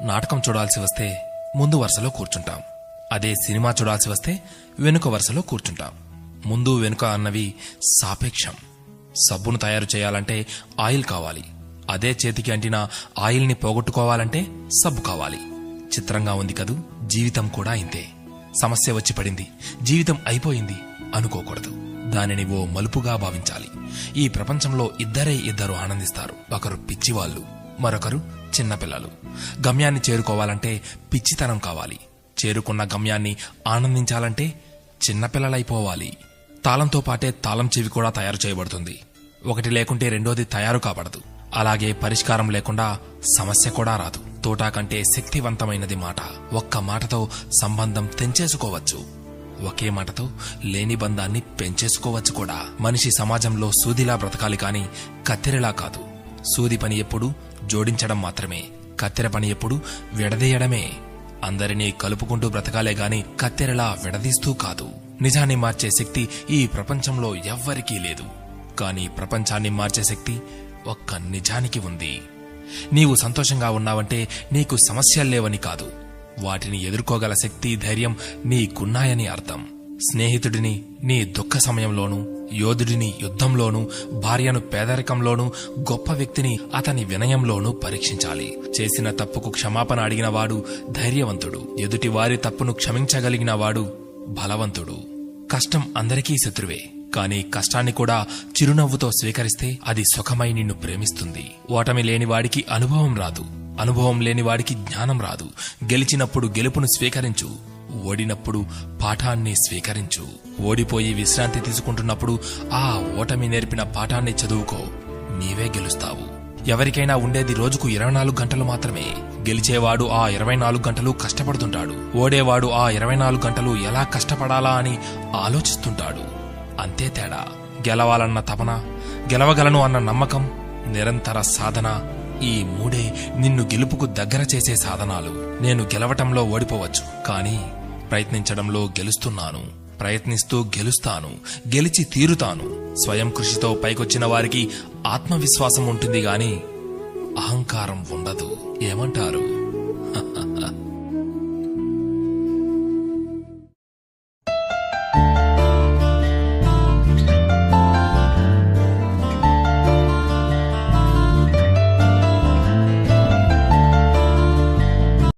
నాటకం చూడాల్సి వస్తే ముందు వరుసలో కూర్చుంటాం. అదే సినిమా చూడాల్సి వస్తే వెనుక వరుసలో కూర్చుంటాం. ముందు వెనుక అన్నవి సాపేక్షం. సబ్బును తయారు చేయాలంటే ఆయిల్ కావాలి. అదే చేతికి అంటిన ఆయిల్ని పోగొట్టుకోవాలంటే సబ్బు కావాలి. చిత్రంగా ఉంది కదూ, జీవితం కూడా ఇంతే. సమస్య వచ్చి పడింది, జీవితం అయిపోయింది అనుకోకూడదు. దానిని ఓ మలుపుగా భావించాలి. ఈ ప్రపంచంలో ఇద్దరు ఆనందిస్తారు. ఒకరు పిచ్చివాళ్లు, మరొకరు చిన్నపిల్లలు. గమ్యాన్ని చేరుకోవాలంటే పిచ్చితనం కావాలి. చేరుకున్న గమ్యాన్ని ఆనందించాలంటే చిన్నపిల్లలైపోవాలి. తాళంతో పాటే తాళం చెవి కూడా తయారు చేయబడుతుంది. ఒకటి లేకుంటే రెండోది తయారు కాబడదు. అలాగే పరిష్కారం లేకుండా సమస్య కూడా రాదు. తోటా కంటే శక్తివంతమైనది మాట. ఒక్క మాటతో సంబంధం తెంచేసుకోవచ్చు. ఒకే మాటతో లేని బంధాన్ని పెంచేసుకోవచ్చు కూడా. మనిషి సమాజంలో సూదిలా బ్రతకాలి కాని కత్తెరలా కాదు. సూది పని ఎప్పుడు జోడించడం మాత్రమే, కత్తెర పని ఎప్పుడు విడదీయడమే. అందరినీ కలుపుకుంటూ బ్రతకాలే గాని కత్తెరలా విడదీస్తూ కాదు. నిజాన్ని మార్చే శక్తి ఈ ప్రపంచంలో ఎవ్వరికీ లేదు. కాని ప్రపంచాన్ని మార్చే శక్తి ఒక్క నిజానికి ఉంది. నీవు సంతోషంగా ఉన్నావంటే నీకు సమస్యల్లేవని కాదు, వాటిని ఎదుర్కోగల శక్తి, ధైర్యం నీకున్నాయని అర్థం. స్నేహితుడిని నీ దుఃఖ సమయంలోనూ, యోధుడిని యుద్ధంలోనూ, భార్యను పేదరికంలోనూ, గొప్ప వ్యక్తిని అతని వినయంలోనూ పరీక్షించాలి. చేసిన తప్పుకు క్షమాపణ అడిగినవాడు ధైర్యవంతుడు. ఎదుటి వారి తప్పును క్షమించగలిగిన వాడు బలవంతుడు. కష్టం అందరికీ శత్రువే, కాని కష్టాన్ని కూడా చిరునవ్వుతో స్వీకరిస్తే అది సుఖమై నిన్ను ప్రేమిస్తుంది. ఓటమి లేనివాడికి అనుభవం రాదు, అనుభవం లేనివాడికి జ్ఞానం రాదు. గెలిచినప్పుడు గెలుపును స్వీకరించు, ఓడినప్పుడు పాఠాన్ని స్వీకరించు. ఓడిపోయి విశ్రాంతి తీసుకుంటున్నప్పుడు ఆ ఓటమి నేర్పిన పాఠాన్ని చదువుకో. నీవే గెలుస్తావు. ఎవరికైనా ఉండేది రోజుకు 24 గంటలు మాత్రమే. గెలిచేవాడు ఆ 24 గంటలు కష్టపడుతుంటాడు. ఓడేవాడు ఆ 24 గంటలు ఎలా కష్టపడాలా అని ఆలోచిస్తుంటాడు. అంతే తేడా. గెలవాలన్న తపన, గెలవగలను అన్న నమ్మకం, నిరంతర సాధన, ఈ మూడే నిన్ను గెలుపుకు దగ్గర చేసే సాధనాలు. నేను గెలవటంలో ఓడిపోవచ్చు, కానీ ప్రయత్నించడంలో గెలుస్తున్నాను. ప్రయత్నిస్తూ గెలుస్తాను, గెలిచి తీరుతాను. స్వయం కృషితో పైకొచ్చిన వారికి ఆత్మవిశ్వాసం ఉంటుంది గాని అహంకారం ఉండదు. ఏమంటారు?